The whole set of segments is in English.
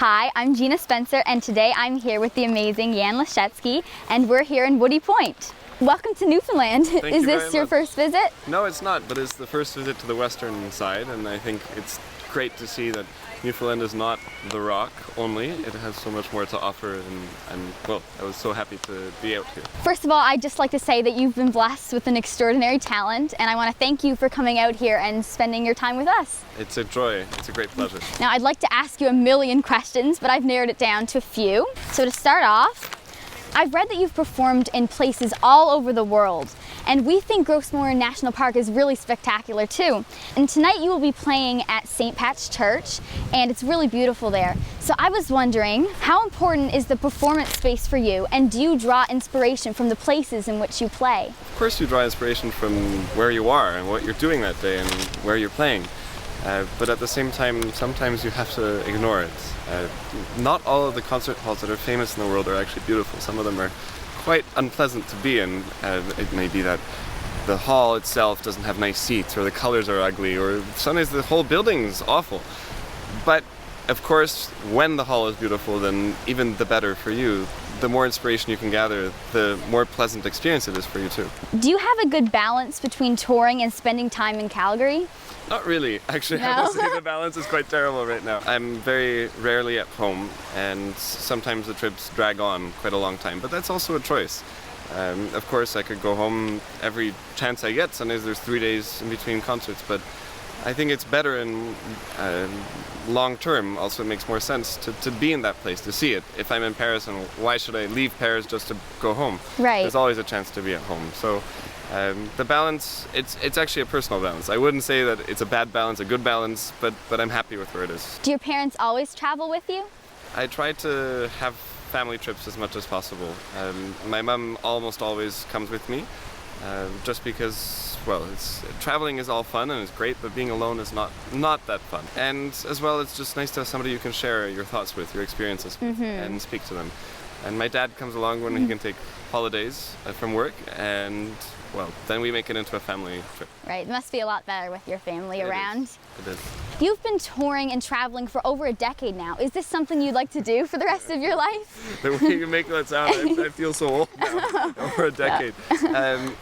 Hi, I'm Gina Spencer, and today I'm here with the amazing Jan Lisiecki, and we're here in Woody Point. Welcome to Newfoundland. Is this your first visit? No, it's not, but it's the first visit to the western side, and I think it's great to see that Newfoundland is not the rock only. It has so much more to offer, and well, I was so happy to be out here. First of all, I'd just like to say that you've been blessed with an extraordinary talent, and I want to thank you for coming out here and spending your time with us. It's a joy. It's a great pleasure. Now, I'd like to ask you a million questions, but I've narrowed it down to a few. So to start off, I've read that you've performed in places all over the world, and we think Gros Morne National Park is really spectacular too. And tonight you will be playing at St. Pat's Church, and it's really beautiful there. So I was wondering, how important is the performance space for you, and do you draw inspiration from the places in which you play? Of course you draw inspiration from where you are and what you're doing that day and where you're playing. But at the same time, sometimes you have to ignore it. Not all of the concert halls that are famous in the world are actually beautiful. Some of them are quite unpleasant to be in. It may be that the hall itself doesn't have nice seats, or the colors are ugly, or sometimes the whole building's awful. But of course, when the hall is beautiful, then even the better for you. The more inspiration you can gather, the more pleasant experience it is for you too. Do you have a good balance between touring and spending time in Calgary? Not really. Actually, No? I would say the balance is quite terrible right now. I'm very rarely at home, and sometimes the trips drag on quite a long time, but that's also a choice. Of course, I could go home every chance I get. Sometimes there's 3 days in between concerts, but I think it's better in long term. Also, it makes more sense to be in that place, to see it. If I'm in Paris, and why should I leave Paris just to go home? Right. There's always a chance to be at home. So the balance, it's actually a personal balance. I wouldn't say that it's a bad balance, a good balance, but I'm happy with where it is. Do your parents always travel with you? I try to have family trips as much as possible. My mum almost always comes with me, just because, well, traveling is all fun and it's great, but being alone is not that fun. And as well, it's just nice to have somebody you can share your thoughts with, your experiences with, and speak to them. And my dad comes along when he can take holidays from work, and well, then we make it into a family trip. Right, it must be a lot better with your family around. It is. You've been touring and traveling for over a decade now. Is this something you'd like to do for the rest of your life? The way you make that sound, I feel so old now, over a decade.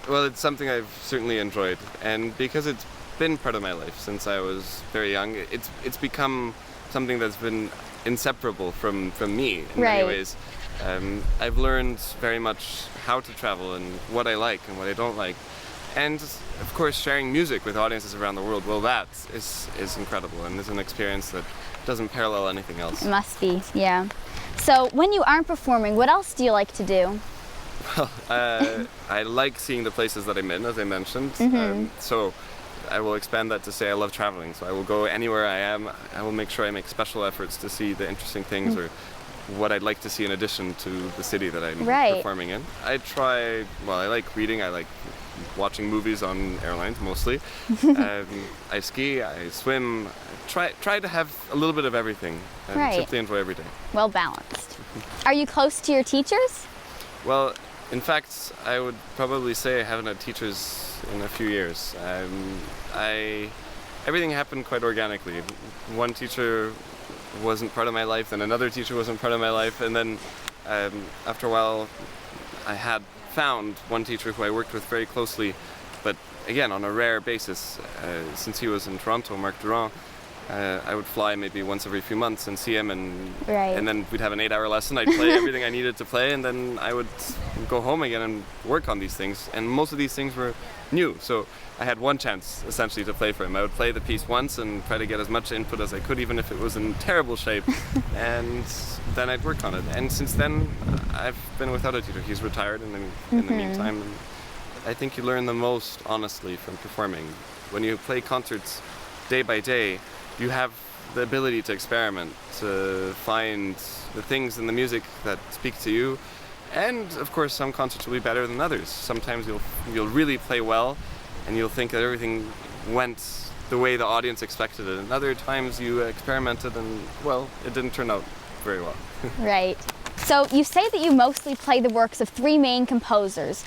Well, it's something I've certainly enjoyed, and because it's been part of my life since I was very young, it's become something that's been inseparable from me in many ways. I've learned very much how to travel and what I like and what I don't like. And of course, sharing music with audiences around the world, well, that is incredible, and is an experience that doesn't parallel anything else. It must be, yeah. So when you aren't performing, what else do you like to do? Well, I like seeing the places that I'm in, as I mentioned. So I will expand that to say I love traveling. So I will go anywhere I am. I will make sure I make special efforts to see the interesting things or what I'd like to see in addition to the city that I'm performing in. I like reading. I like watching movies on airlines mostly. I ski, I swim. Try to have a little bit of everything and simply enjoy every day. Well balanced. Are you close to your teachers? Well, in fact, I would probably say I haven't had teachers in a few years. Everything happened quite organically. One teacher wasn't part of my life, then another teacher wasn't part of my life, and then after a while I had found one teacher who I worked with very closely, but again on a rare basis. Since he was in Toronto, Marc Durand, I would fly maybe once every few months and see him, and then we'd have an 8-hour lesson. I'd play everything I needed to play, and then I would go home again and work on these things, and most of these things were new, so I had one chance essentially to play for him. I would play the piece once and try to get as much input as I could, even if it was in terrible shape, and then I'd work on it. And since then I've been without a teacher. He's retired in the meantime, and I think you learn the most honestly from performing. When you play concerts day by day, you have the ability to experiment, to find the things in the music that speak to you. And of course, some concerts will be better than others. Sometimes you'll really play well, and you'll think that everything went the way the audience expected it. And other times you experimented, and well, it didn't turn out very well. Right. So you say that you mostly play the works of 3 main composers.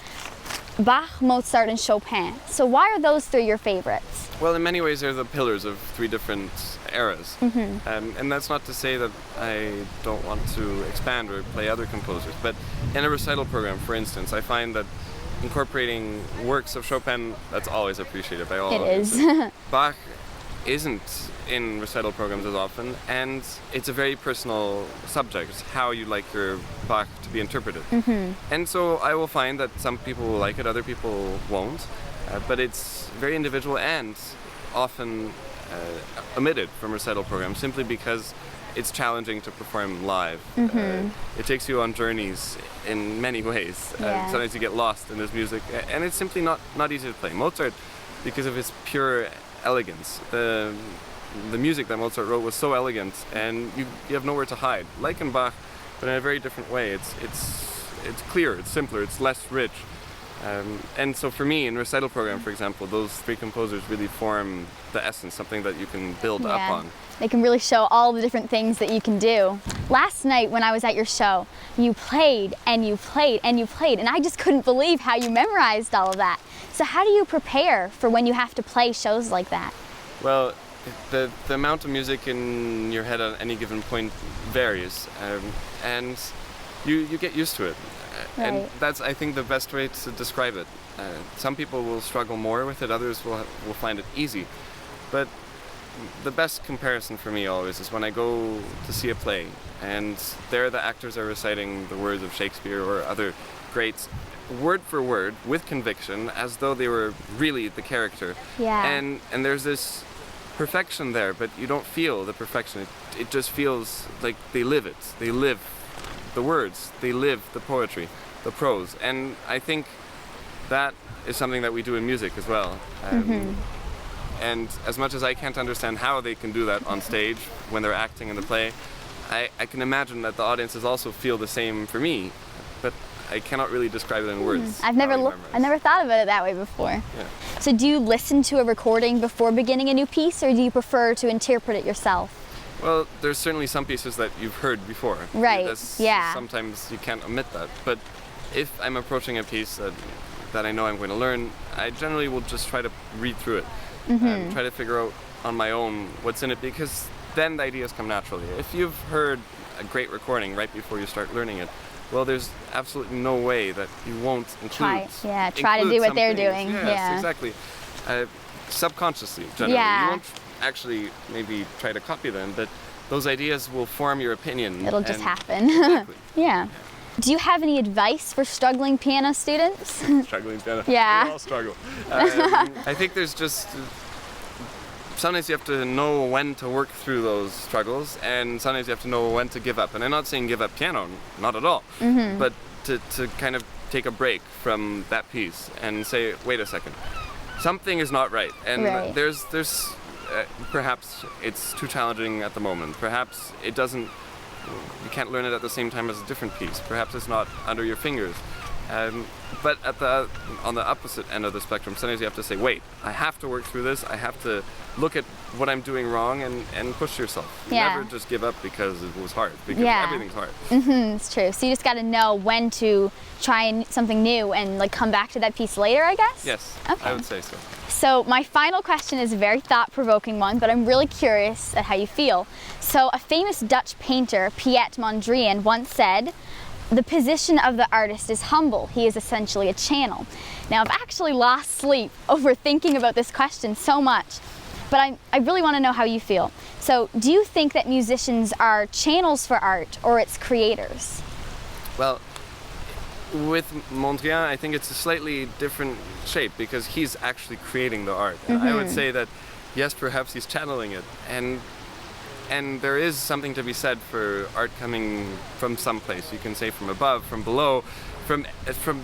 Bach, Mozart, and Chopin. So why are those three your favorites? Well, in many ways, they're the pillars of three different eras. And that's not to say that I don't want to expand or play other composers. But in a recital program, for instance, I find that incorporating works of Chopin, that's always appreciated by all It audiences. is. Bach isn't in recital programs as often, and it's a very personal subject, how you like your Bach to be interpreted. And so I will find that some people will like it, other people won't, but it's very individual and often omitted from recital programs simply because it's challenging to perform live. It takes you on journeys in many ways. Yeah. Sometimes you get lost in this music, and it's simply not easy to play. Mozart, because of its pure elegance, the music that Mozart wrote was so elegant, and you have nowhere to hide. Like in Bach, but in a very different way. It's clearer, it's simpler, it's less rich. And so for me, in recital program, for example, those three composers really form the essence, something that you can build up on. They can really show all the different things that you can do. Last night when I was at your show, you played and you played and you played, and I just couldn't believe how you memorized all of that. So how do you prepare for when you have to play shows like that? Well, the amount of music in your head at any given point varies, and you get used to it. Right. And that's, I think, the best way to describe it. Some people will struggle more with it, others will find it easy. But the best comparison for me always is when I go to see a play and there the actors are reciting the words of Shakespeare or other greats word for word with conviction as though they were really the character. Yeah. And there's this perfection there, but you don't feel the perfection. It just feels like they live it. They live the words, they live the poetry, the prose. And I think that is something that we do in music as well. And as much as I can't understand how they can do that on stage when they're acting in the play, I can imagine that the audiences also feel the same for me, but I cannot really describe it in words. I've never thought about it that way before. Yeah. So do you listen to a recording before beginning a new piece, or do you prefer to interpret it yourself? Well, there's certainly some pieces that you've heard before. Right, yeah. Sometimes you can't omit that. But if I'm approaching a piece that I know I'm going to learn, I generally will just try to read through it and try to figure out on my own what's in it, because then the ideas come naturally. If you've heard a great recording right before you start learning it, well, there's absolutely no way that you won't include. Try to do what they're doing. Yes, exactly. Subconsciously, generally. Yeah. You won't actually maybe try to copy them, but those ideas will form your opinion. It'll just happen. Exactly. Yeah. Do you have any advice for struggling piano students? Struggling piano. Yeah. We all struggle. I think there's just sometimes you have to know when to work through those struggles, and sometimes you have to know when to give up. And I'm not saying give up piano, not at all, but to kind of take a break from that piece and say, wait a second, something is not right. And there's perhaps it's too challenging at the moment. Perhaps you can't learn it at the same time as a different piece. Perhaps it's not under your fingers. But on the opposite end of the spectrum, sometimes you have to say, wait, I have to work through this. I have to look at what I'm doing wrong and push yourself. Never just give up because it was hard, because everything's hard. It's true. So you just got to know when to try something new and like come back to that piece later, I guess? Yes, okay. I would say so. So my final question is a very thought-provoking one, but I'm really curious at how you feel. So a famous Dutch painter, Piet Mondrian, once said, "The position of the artist is humble. He is essentially a channel." Now, I've actually lost sleep over thinking about this question so much, but I really want to know how you feel. So do you think that musicians are channels for art, or it's creators? Well, with Mondrian, I think it's a slightly different shape because he's actually creating the art. And I would say that, yes, perhaps he's channeling it. And there is something to be said for art coming from some place. You can say from above, from below, from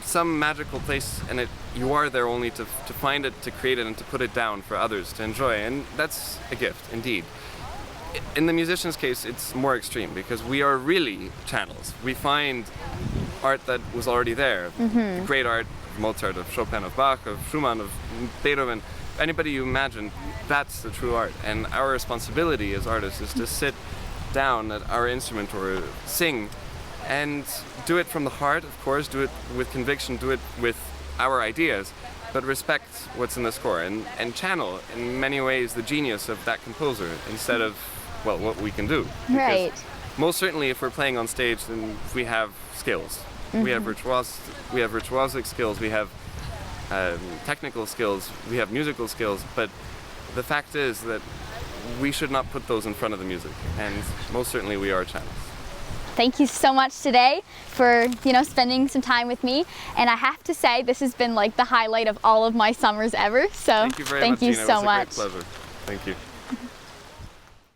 some magical place, and you are there only to find it, to create it, and to put it down for others to enjoy. And that's a gift, indeed. In the musician's case, it's more extreme because we are really channels. We find art that was already there. The great art of Mozart, of Chopin, of Bach, of Schumann, of Beethoven. Anybody you imagine, that's the true art. And our responsibility as artists is to sit down at our instrument or sing and do it from the heart, of course, do it with conviction, do it with our ideas, but respect what's in the score and channel in many ways the genius of that composer instead of, well, what we can do. Because Right. most certainly if we're playing on stage, then we have skills. We have virtuosic skills, we have technical skills, we have musical skills, but the fact is that we should not put those in front of the music, and most certainly we are channels. Thank you so much today for, spending some time with me. And I have to say, this has been like the highlight of all of my summers ever. So Thank you very much, you Gina. so It was much. a great pleasure. Thank you.